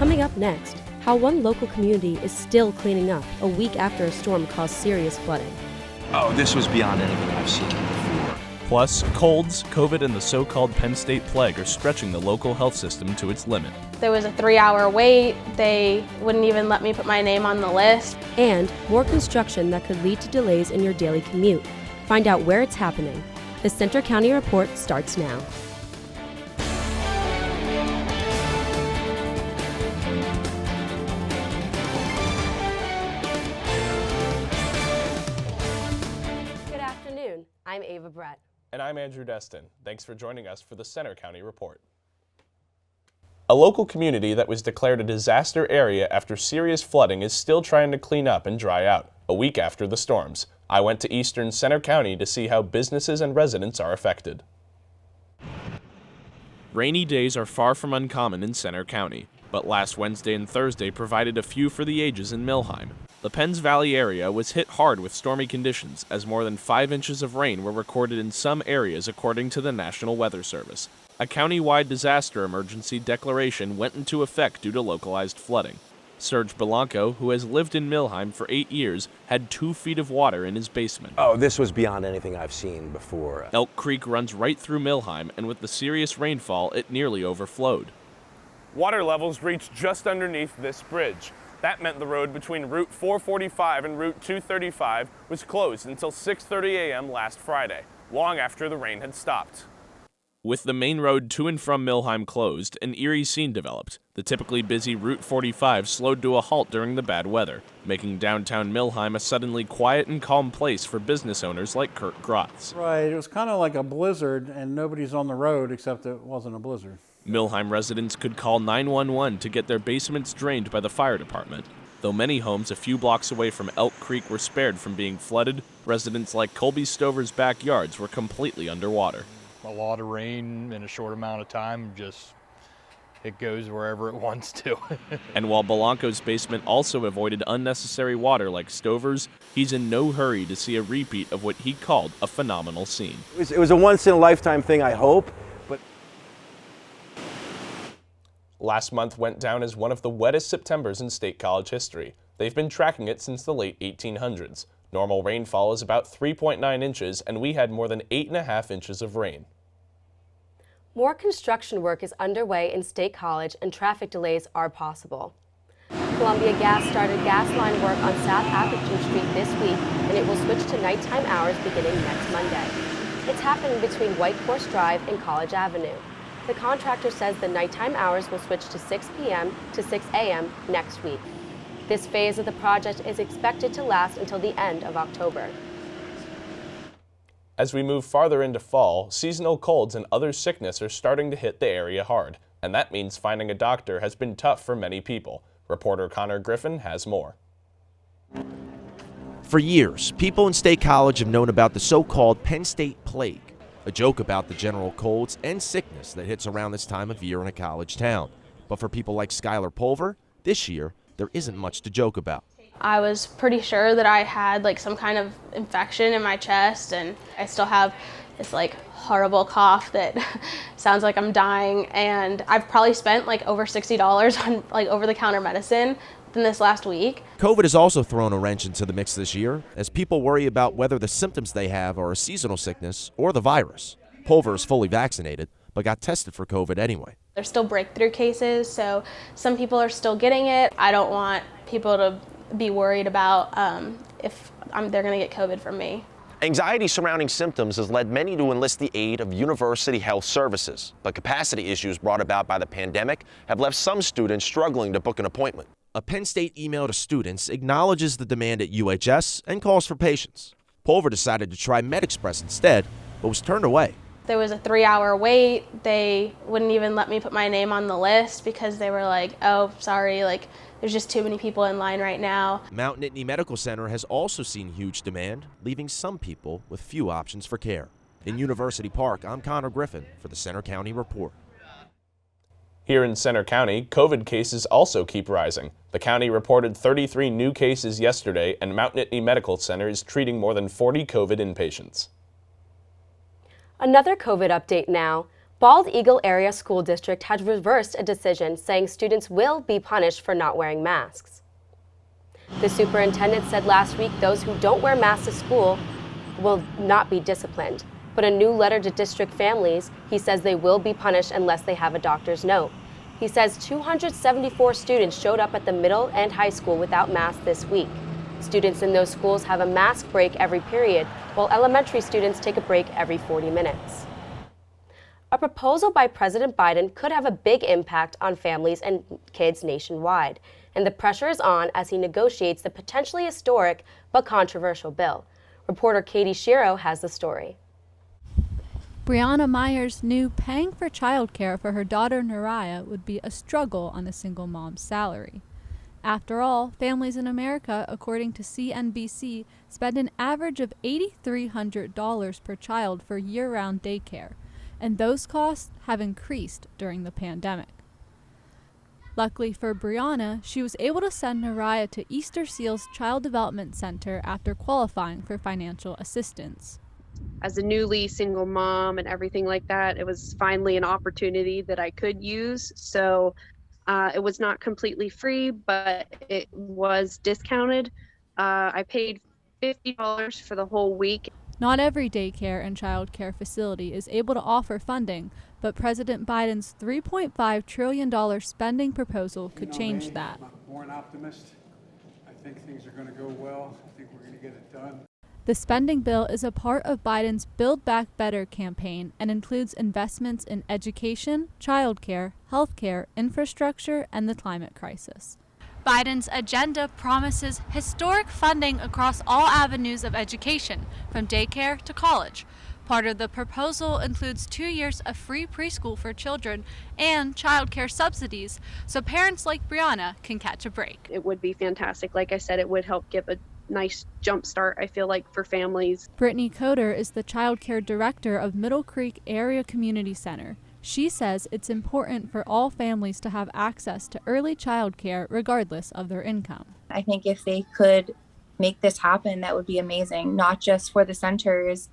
Coming up next, how one local community is still cleaning up a week after a storm caused serious flooding. Oh, this was beyond anything I've seen before. Plus, colds, COVID, and the so-called Penn State plague are stretching the local health system to its limit. There was a 3-hour wait. They wouldn't even let me put my name on the list. And more construction that could lead to delays in your daily commute. Find out where it's happening. The Center County Report starts now. Good afternoon. I'm Ava Brett. And I'm Andrew Destin. Thanks for joining us for the Center County Report. A local community that was declared a disaster area after serious flooding is still trying to clean up and dry out, a week after the storms. I went to eastern Center County to see how businesses and residents are affected. Rainy days are far from uncommon in Center County, but last Wednesday and Thursday provided a few for the ages in MILLHEIM. The Penns Valley area was hit hard with stormy conditions as more than 5 inches of rain were recorded in some areas according to the National Weather Service. A county-wide disaster emergency declaration went into effect due to localized flooding. Serge Belanco, who has lived in MILLHEIM for 8 years, had 2 feet of water in his basement. Oh, this was beyond anything I've seen before. Elk Creek runs right through MILLHEIM, and with the serious rainfall, it nearly overflowed. Water levels reached just underneath this bridge. That meant the road between Route 445 and Route 235 was closed until 6:30 a.m. last Friday, long after the rain had stopped. With the main road to and from MILLHEIM closed, an eerie scene developed. The typically busy Route 45 slowed to a halt during the bad weather, making downtown MILLHEIM a suddenly quiet and calm place for business owners like Kurt Grotz. Right, it was kind of like a blizzard and nobody's on the road except it wasn't a blizzard. MILLHEIM residents could call 911 to get their basements drained by the fire department. Though many homes a few blocks away from Elk Creek were spared from being flooded, residents like Colby Stover's backyards were completely underwater. A lot of rain in a short amount of time, it goes wherever it wants to. And while Belanco's basement also avoided unnecessary water like Stover's, he's in no hurry to see a repeat of what he called a phenomenal scene. It was a once-in-a-lifetime thing, I hope, but... Last month went down as one of the wettest Septembers in State College history. They've been tracking it since the late 1800s. Normal rainfall is about 3.9 inches, and we had more than 8.5 inches of rain. More construction work is underway in State College and traffic delays are possible. Columbia Gas started gas line work on South Atherton Street this week, and it will switch to nighttime hours beginning next Monday. It's happening between White Horse Drive and College Avenue. The contractor says the nighttime hours will switch to 6 p.m. to 6 a.m. next week. This phase of the project is expected to last until the end of October. As we move farther into fall, seasonal colds and other sickness are starting to hit the area hard, and that means finding a doctor has been tough for many people. Reporter Connor Griffin has more. For years, people in State College have known about the so-called Penn State plague, a joke about the general colds and sickness that hits around this time of year in a college town. But for people like SKYLAR PULVER, this year, there isn't much to joke about. I was pretty sure that I had some kind of infection in my chest, and I still have this horrible cough that sounds like I'm dying, and I've probably spent over $60 on over-the-counter medicine in this last week. COVID has also thrown a wrench into the mix this year as people worry about whether the symptoms they have are a seasonal sickness or the virus. Pulver is fully vaccinated, but got tested for COVID anyway. There's still breakthrough cases, so some people are still getting it. I don't want people to be worried about if they're going to get COVID from me. Anxiety surrounding symptoms has led many to enlist the aid of university health services, but capacity issues brought about by the pandemic have left some students struggling to book an appointment. A Penn State email to students acknowledges the demand at UHS and calls for patience. Pulver decided to try MedExpress instead, but was turned away. There was a 3-hour wait. They wouldn't even let me put my name on the list because they were like, oh, sorry, there's just too many people in line right now. Mount Nittany Medical Center has also seen huge demand, leaving some people with few options for care. In University Park, I'm Connor Griffin for the Center County Report. Here in Center County, COVID cases also keep rising. The county reported 33 new cases yesterday, and Mount Nittany Medical Center is treating more than 40 COVID inpatients. Another COVID update now. Bald Eagle Area School District has reversed a decision saying students will be punished for not wearing masks. The superintendent said last week those who don't wear masks to school will not be disciplined, but a new letter to district families, he says they will be punished unless they have a doctor's note. He says 274 students showed up at the middle and high school without masks this week. Students in those schools have a mask break every period, while elementary students take a break every 40 minutes. A proposal by President Biden could have a big impact on families and kids nationwide, and the pressure is on as he negotiates the potentially historic but controversial bill. Reporter Katie Shiro has the story. Brianna Myers knew paying for childcare for her daughter Naraya would be a struggle on a single mom's salary. After all, families in America, according to CNBC, spend an average of $8,300 per child for year-round daycare, and those costs have increased during the pandemic. Luckily for Brianna, she was able to send Naraya to Easter Seals Child Development Center after qualifying for financial assistance. As a newly single mom and everything like that, it was finally an opportunity that I could use. So it was not completely free, but it was discounted. I paid $50 for the whole week. Not every daycare and child care facility is able to offer funding, but President Biden's $3.5 trillion spending proposal could change that. I'm a born optimist. I think things are going to go well. I think we're going to get it done. The spending bill is a part of Biden's Build Back Better campaign and includes investments in education, childcare, healthcare, infrastructure, and the climate crisis. Biden's agenda promises historic funding across all avenues of education, from daycare to college. Part of the proposal includes 2 years of free preschool for children and childcare subsidies, so parents like Brianna can catch a break. It would be fantastic. Like I said, it would help give a nice jump start, I feel like, for families. Brittany Coder is the child care director of Middle Creek Area Community Center. She says it's important for all families to have access to early child care regardless of their income. I think if they could make this happen, that would be amazing, not just for the centers,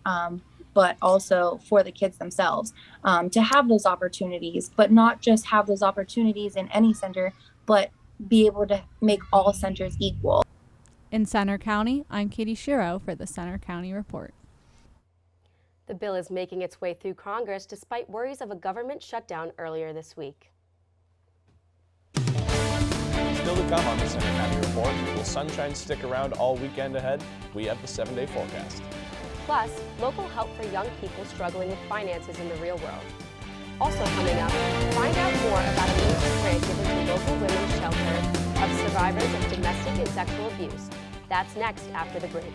but also for the kids themselves, to have those opportunities, but not just have those opportunities in any center, but be able to make all centers equal. In Center County, I'm Katie Shiro for the Center County Report. The bill is making its way through Congress despite worries of a government shutdown earlier this week. Still to come on the Center County Report, will sunshine stick around all weekend ahead? We have the 7-day forecast. Plus, local help for young people struggling with finances in the real world. Also coming up, find out more about a major grant given to local women's shelter of survivors of domestic and sexual abuse. That's next after the break.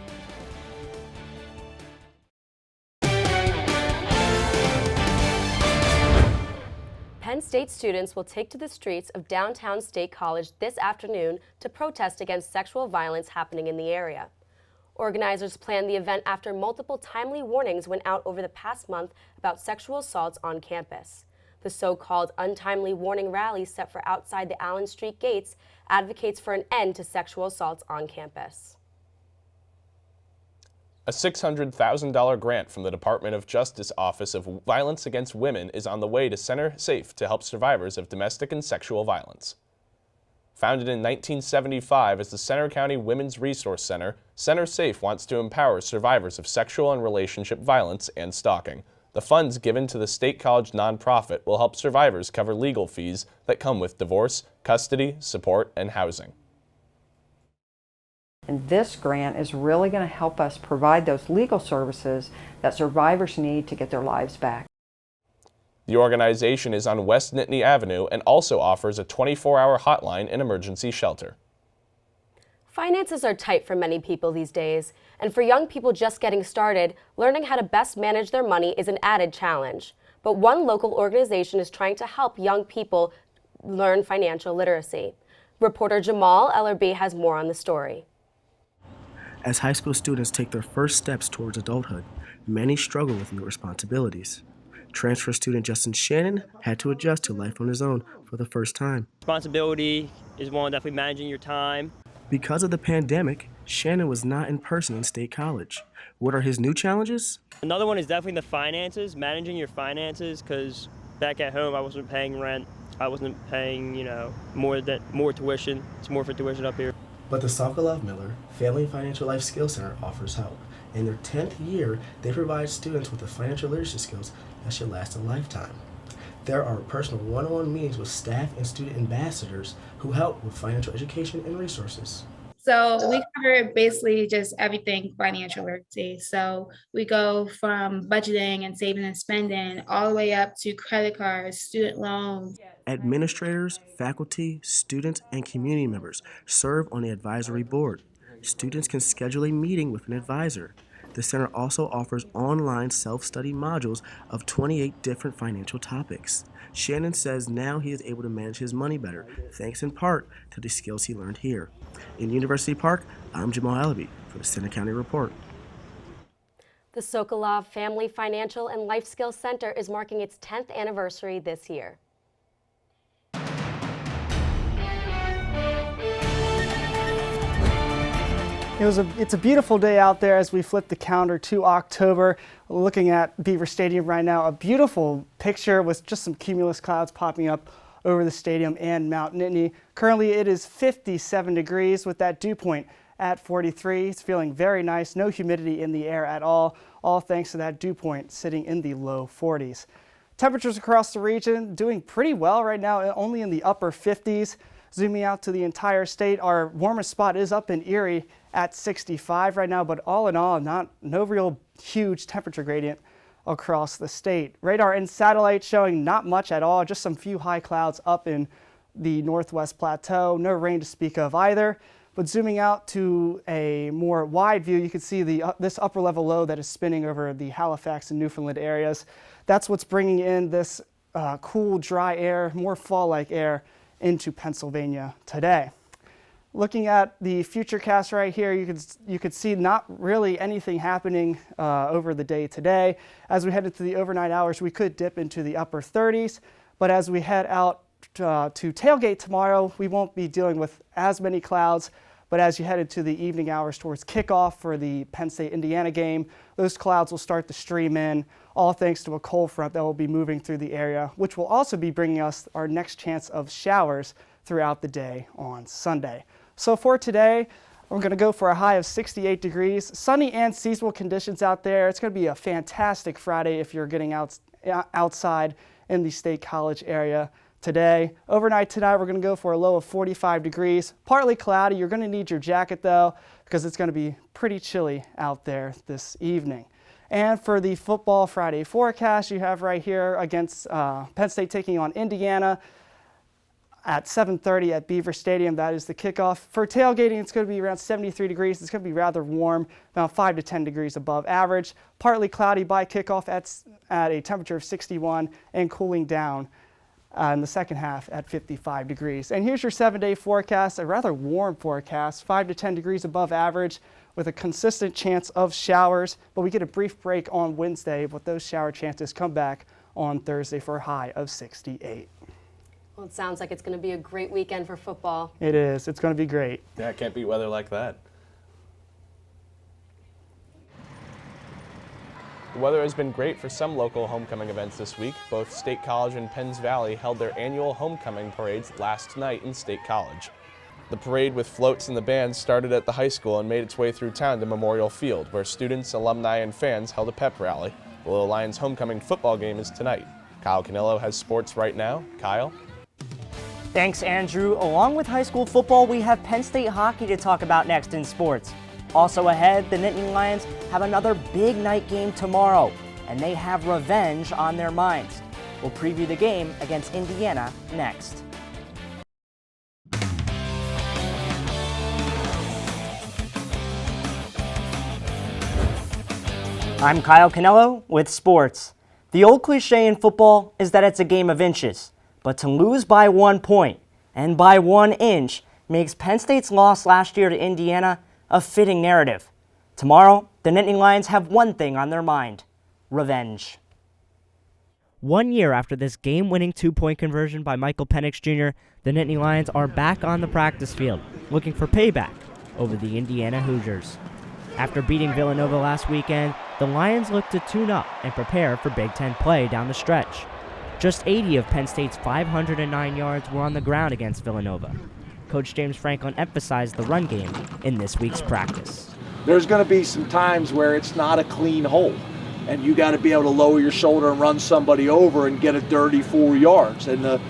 Penn State students will take to the streets of downtown State College this afternoon to protest against sexual violence happening in the area. Organizers planned the event after multiple timely warnings went out over the past month about sexual assaults on campus. The so-called untimely warning rally set for outside the Allen Street gates advocates for an end to sexual assaults on campus. A $600,000 grant from the Department of Justice Office of Violence Against Women is on the way to Center Safe to help survivors of domestic and sexual violence. Founded in 1975 as the Center County Women's Resource Center, Center Safe wants to empower survivors of sexual and relationship violence and stalking. The funds given to the State College nonprofit will help survivors cover legal fees that come with divorce, custody, support, and housing. And this grant is really going to help us provide those legal services that survivors need to get their lives back. The organization is on West Nittany Avenue and also offers a 24-hour hotline and emergency shelter. Finances are tight for many people these days, and for young people just getting started, learning how to best manage their money is an added challenge. But one local organization is trying to help young people learn financial literacy. Reporter Jamal Ellerby has more on the story. As high school students take their first steps towards adulthood, many struggle with new responsibilities. Transfer student Justin Shannon had to adjust to life on his own for the first time. Responsibility is one, definitely managing your time. Because of the pandemic, Shannon was not in person in State College. What are his new challenges? Another one is definitely the finances, managing your finances, because back at home, I wasn't paying rent. I wasn't paying, more tuition. It's more for tuition up here. But the Sokolov Miller Family and Financial Life Skills Center offers help. In their 10th year, they provide students with the financial literacy skills that should last a lifetime. There are personal one-on-one meetings with staff and student ambassadors who help with financial education and resources. So we cover basically just everything financial literacy. So we go from budgeting and saving and spending all the way up to credit cards, student loans. Administrators, faculty, students, and community members serve on the advisory board. Students can schedule a meeting with an advisor. The center also offers online self-study modules of 28 different financial topics. Shannon says now he is able to manage his money better, thanks in part to the skills he learned here. In University Park, I'm Jamal Alabi for the Center County Report. The Sokolov Family Financial and Life Skills Center is marking its 10th anniversary this year. It's a beautiful day out there as we flip the calendar to October. Looking at Beaver Stadium right now, a beautiful picture with just some cumulus clouds popping up over the stadium and Mount Nittany. Currently it is 57 degrees with that dew point at 43. It's feeling very nice, no humidity in the air at all thanks to that dew point sitting in the low 40s. Temperatures across the region doing pretty well right now, only in the upper 50s. Zooming out to the entire state, our warmest spot is up in Erie at 65 right now, but all in all, no real huge temperature gradient across the state. Radar and satellite showing not much at all, just some few high clouds up in the northwest plateau. No rain to speak of either. But zooming out to a more wide view, you can see this upper level low that is spinning over the Halifax and Newfoundland areas. That's what's bringing in this cool, dry air, more fall-like air into Pennsylvania today. Looking at the futurecast right here, you could see not really anything happening over the day today. As we head into the overnight hours, we could dip into the upper 30s, but as we head out to tailgate tomorrow, we won't be dealing with as many clouds. But as you head into the evening hours towards kickoff for the Penn State-Indiana game, those clouds will start to stream in, all thanks to a cold front that will be moving through the area, which will also be bringing us our next chance of showers throughout the day on Sunday. So for today, we're going to go for a high of 68 degrees. Sunny and seasonal conditions out there. It's going to be a fantastic Friday if you're getting outside in the State College area today. Overnight tonight, we're going to go for a low of 45 degrees. Partly cloudy. You're going to need your jacket though, because it's going to be pretty chilly out there this evening. And for the football Friday forecast, you have right here against Penn State taking on Indiana at 7:30 at Beaver Stadium. That is the kickoff. For tailgating, it's going to be around 73 degrees. It's going to be rather warm, about 5 to 10 degrees above average. Partly cloudy by kickoff at a temperature of 61 and cooling down in the second half at 55 degrees. And here's your 7-day forecast, a rather warm forecast, 5 to 10 degrees above average with a consistent chance of showers. But we get a brief break on Wednesday, but those shower chances come back on Thursday for a high of 68. Well, it sounds like it's going to be a great weekend for football. It is. It's going to be great. Yeah, it can't beat weather like that. The weather has been great for some local homecoming events this week. Both State College and Penns Valley held their annual homecoming parades last night in State College. The parade with floats and the band started at the high school and made its way through town to Memorial Field, where students, alumni, and fans held a pep rally. The Little Lions homecoming football game is tonight. Kyle Cannillo has sports right now. Kyle? Thanks, Andrew. Along with high school football, we have Penn State hockey to talk about next in sports. Also ahead, the Nittany Lions have another big night game tomorrow, and they have revenge on their minds. We'll preview the game against Indiana next. I'm Kyle Cannillo with sports. The old cliche in football is that it's a game of inches, but to lose by 1 point and by 1 inch makes Penn State's loss last year to Indiana a fitting narrative. Tomorrow, the Nittany Lions have one thing on their mind: revenge. 1 year after this game-winning 2-point conversion by Michael Penix Jr., the Nittany Lions are back on the practice field, looking for payback over the Indiana Hoosiers. After beating Villanova last weekend, the Lions look to tune up and prepare for Big Ten play down the stretch. Just 80 of Penn State's 509 yards were on the ground against Villanova. Coach James Franklin emphasized the run game in this week's practice. There's going to be some times where it's not a clean hole, and you got to be able to lower your shoulder and run somebody over and get a dirty 4 yards. And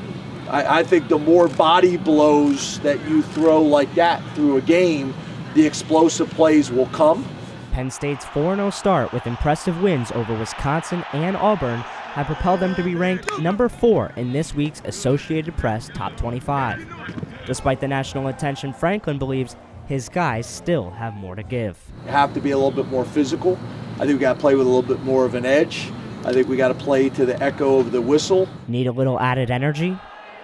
I think the more body blows that you throw like that through a game, the explosive plays will come. Penn State's 4-0 start with impressive wins over Wisconsin and Auburn have propelled them to be ranked number 4 in this week's Associated Press Top 25. Despite the national attention, Franklin believes his guys still have more to give. You have to be a little bit more physical. I think we got to play with a little bit more of an edge. I think we got to play to the echo of the whistle. Need a little added energy?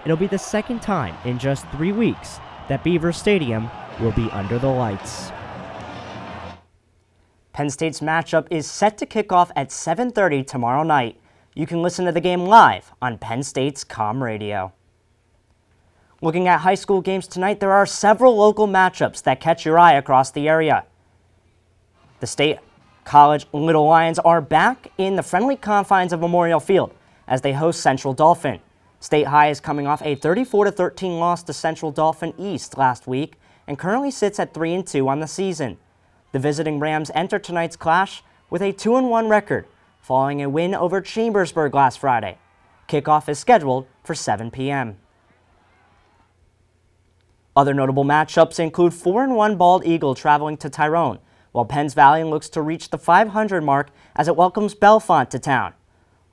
It'll be the second time in just 3 weeks that Beaver Stadium will be under the lights. Penn State's matchup is set to kick off at 7:30 tomorrow night. You can listen to the game live on Penn State's Com Radio. Looking at high school games tonight, there are several local matchups that catch your eye across the area. The State College Little Lions are back in the friendly confines of Memorial Field as they host Central Dauphin. State High is coming off a 34-13 loss to Central Dauphin East last week and currently sits at 3-2 on the season. The visiting Rams enter tonight's clash with a 2-1 record following a win over Chambersburg last Friday. Kickoff is scheduled for 7 p.m. Other notable matchups include 4-1 Bald Eagle traveling to Tyrone, while Penns Valley looks to reach the 500 mark as it welcomes Bellefonte to town.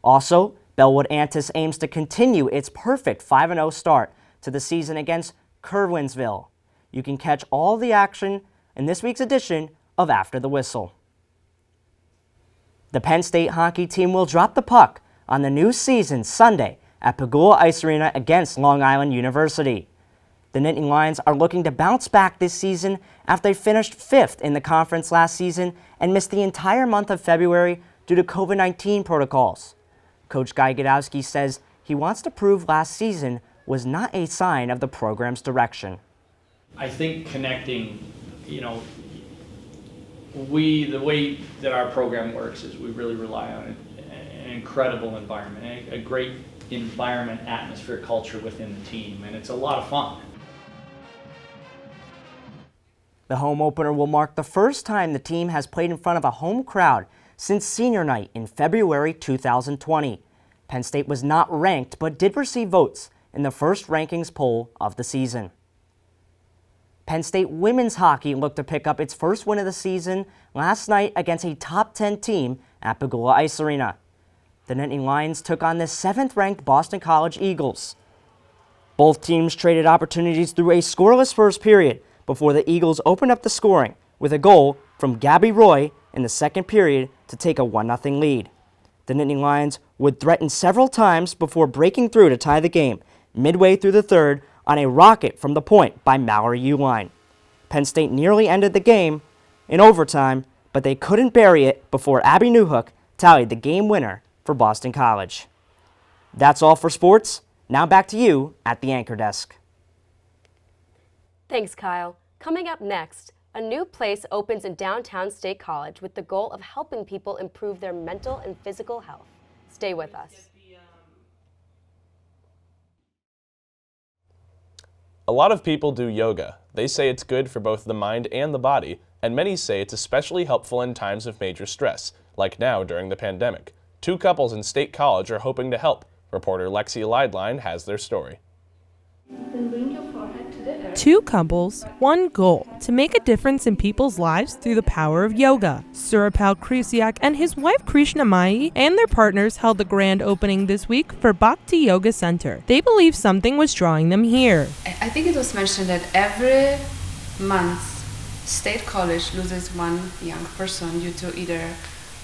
Also, Bellwood Antis aims to continue its perfect 5-0 start to the season against Curwensville. You can catch all the action in this week's edition of After the Whistle. The Penn State hockey team will drop the puck on the new season Sunday at PEGULA Ice Arena against Long Island University. The Nittany Lions are looking to bounce back this season after they finished 5th in the conference last season and missed the entire month of February due to COVID-19 protocols. Coach Guy Godowski says he wants to prove last season was not a sign of the program's direction. I think connecting, the way that our program works is we really rely on an incredible environment, a great environment, atmosphere, culture within the team, and it's a lot of fun. The home opener will mark the first time the team has played in front of a home crowd since senior night in February 2020. Penn State was not ranked but did receive votes in the first rankings poll of the season. Penn State women's hockey looked to pick up its first win of the season last night against a top 10 team at PEGULA Ice Arena. The Nittany Lions took on the 7th-ranked Boston College Eagles. Both teams traded opportunities through a scoreless first period before the Eagles opened up the scoring with a goal from Gabby Roy in the second period to take a 1-0 lead. The Nittany Lions would threaten several times before breaking through to tie the game midway through the third on a rocket from the point by Mallory Uline. Penn State nearly ended the game in overtime, but they couldn't bury it before Abby Newhook tallied the game winner for Boston College. That's all for sports. Now back to you at the anchor desk. Thanks, Kyle. Coming up next, a new place opens in downtown State College with the goal of helping people improve their mental and physical health. Stay with us. A lot of people do yoga. They say it's good for both the mind and the body, and many say it's especially helpful in times of major stress, like now during the pandemic. 2 couples in State College are hoping to help. Reporter Lexi Leidline has their story. 2 couples, 1 goal, to make a difference in people's lives through the power of yoga. Surapal Krisiak and his wife Krishna Mai and their partners held the grand opening this week for Bhakti Yoga Center. They believe something was drawing them here. I think it was mentioned that every month State College loses 1 young person due to either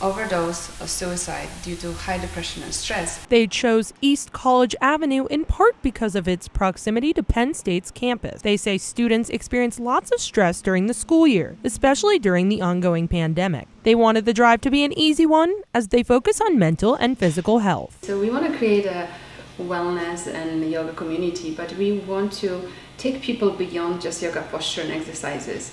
overdose or suicide due to high depression and stress. They chose East College Avenue in part because of its proximity to Penn State's campus. They say students experience lots of stress during the school year, especially during the ongoing pandemic. They wanted the drive to be an easy one as they focus on mental and physical health. So we want to create a wellness and yoga community, but we want to take people beyond just yoga posture and exercises.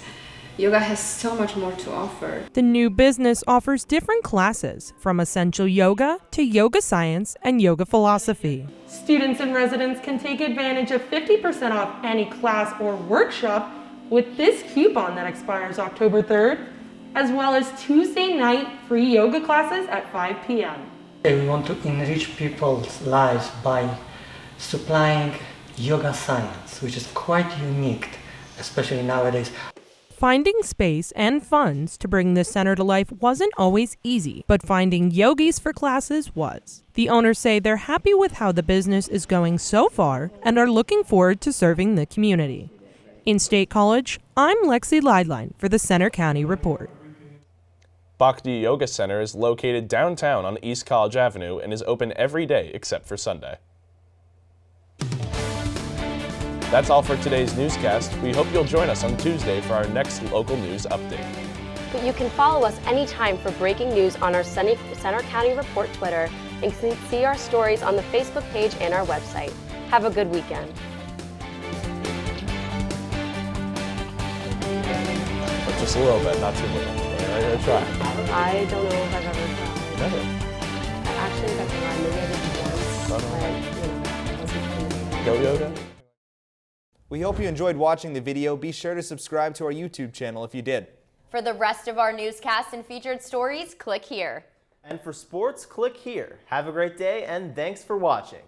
Yoga has so much more to offer. The new business offers different classes, from essential yoga to yoga science and yoga philosophy. Students and residents can take advantage of 50% off any class or workshop with this coupon that expires October 3rd, as well as Tuesday night free yoga classes at 5 p.m. We want to enrich people's lives by supplying yoga science, which is quite unique, especially nowadays. Finding space and funds to bring this center to life wasn't always easy, but finding yogis for classes was. The owners say they're happy with how the business is going so far and are looking forward to serving the community. In State College, I'm Lexi Lideline for the Center County Report. Bhakti Yoga Center is located downtown on East College Avenue and is open every day except for Sunday. That's all for today's newscast. We hope you'll join us on Tuesday for our next local news update. But you can follow us anytime for breaking news on our Center County Report Twitter and see our stories on the Facebook page and our website. Have a good weekend. But just a little bit, not too much. I'm going to try. I don't know if I've ever tried. Never. I actually got to try. Maybe I did once, but wasn't Go yoga? We hope you enjoyed watching the video. Be sure to subscribe to our YouTube channel if you did. For the rest of our newscasts and featured stories, click here. And for sports, click here. Have a great day, and thanks for watching.